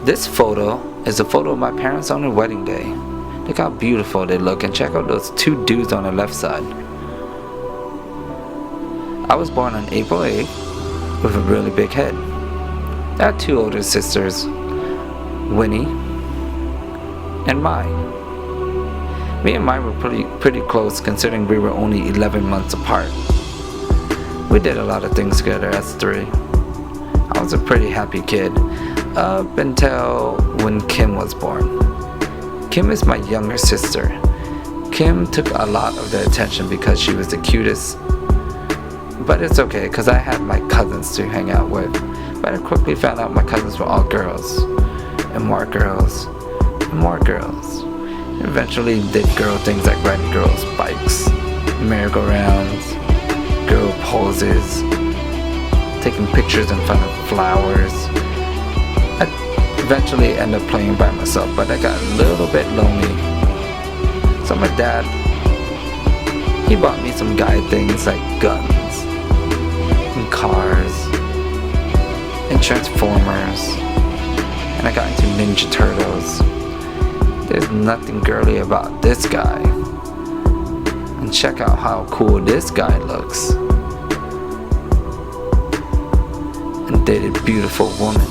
This photo is a photo of my parents on their wedding day. Look how beautiful they look, and check out those two dudes on the left side. I was born on April 8th with a really big head. I had two older sisters, Winnie and Mai. Me and Mai were pretty close considering we were only 11 months apart. We did a lot of things together as three. I was a pretty happy kid up until when Kim was born. Kim is my younger sister. Kim took a lot of the attention because she was the cutest, but it's okay because I had my cousins to hang out with. But I quickly found out my cousins were all girls, and more girls, and more girls. Eventually did girl things like riding girls' bikes, merry-go-rounds, girl poses, taking pictures in front of flowers. I eventually ended up playing by myself, but I got a little bit lonely. So my dad, he bought me some guy things like guns, and cars, and Transformers, and I got into Ninja Turtles. There's nothing girly about this guy. And check out how cool this guy looks. And dated a beautiful woman.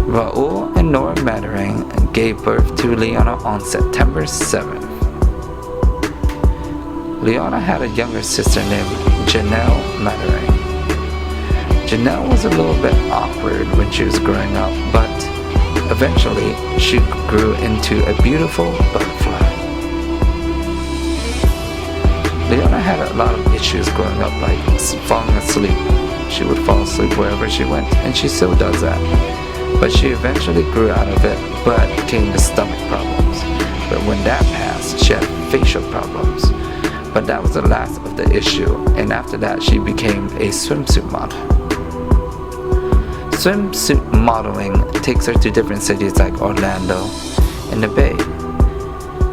Raul and Nora Mattering gave birth to Leana on September 7th. Leana had a younger sister named Janelle Mattering. Janelle was a little bit awkward when she was growing up, but eventually she grew into a beautiful butterfly. Leana had a lot of issues growing up, like falling asleep. She would fall asleep wherever she went, and she still does that. But she eventually grew out of it, but came to stomach problems. But when that passed, she had facial problems. But that was the last of the issue, and after that she became a swimsuit model. Swimsuit modeling takes her to different cities like Orlando and the Bay.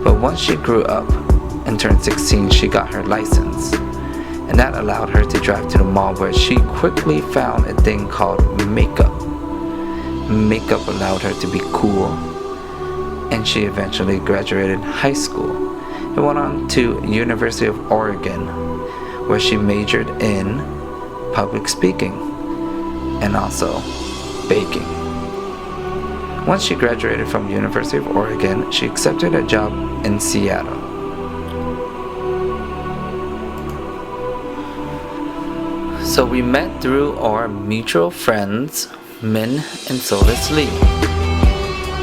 But once she grew up and turned 16, she got her license, and that allowed her to drive to the mall, where she quickly found a thing called makeup. Makeup allowed her to be cool, and she eventually graduated high school and went on to University of Oregon, where she majored in public speaking and also baking. Once she graduated from University of Oregon, she accepted a job in Seattle. So we met through our mutual friends, Min and Solis Lee.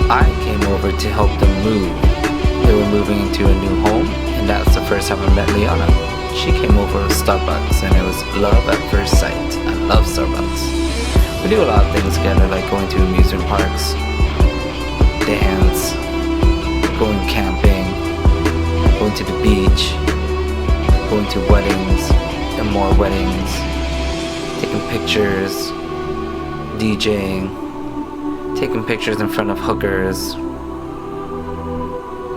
I came over to help them move. They were moving into a new home, and that's the first time I met Leana. She came over to Starbucks, and it was love at first sight. I love Starbucks. We do a lot of things together, like going to amusement parks, dance, going camping, going to the beach, going to weddings and more weddings, taking pictures, DJing, taking pictures in front of hookers,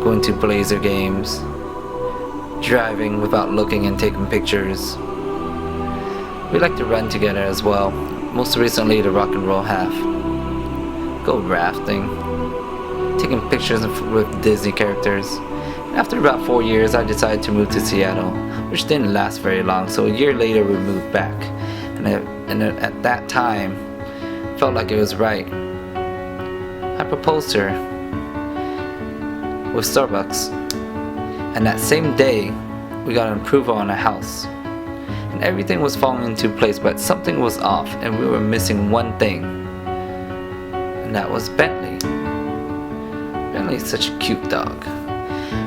going to Blazer games, driving without looking and taking pictures. We like to run together as well. Most recently, the rock and roll half. Go rafting, taking pictures with Disney characters. After about 4 years, I decided to move to Seattle, which didn't last very long. So a year later, we moved back, and at that time, felt like it was right. I proposed to her with Starbucks, and that same day, we got an approval on a house. And everything was falling into place, but something was off, and we were missing one thing, and that was Bentley. Bentley's such a cute dog.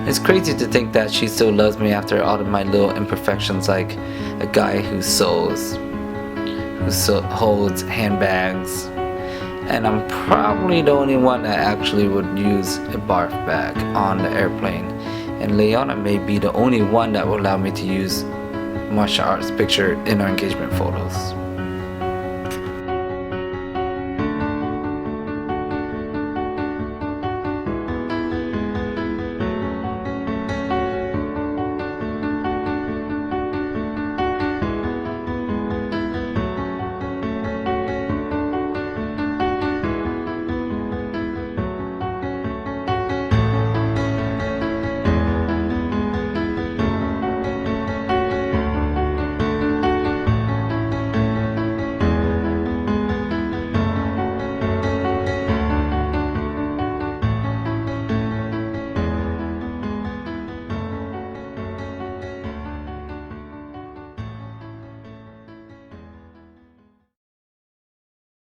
It's crazy to think that she still loves me after all of my little imperfections, like a guy who sews, holds handbags, and I'm probably the only one that actually would use a barf bag on the airplane. And Leana may be the only one that will allow me to use martial arts picture in our engagement photos.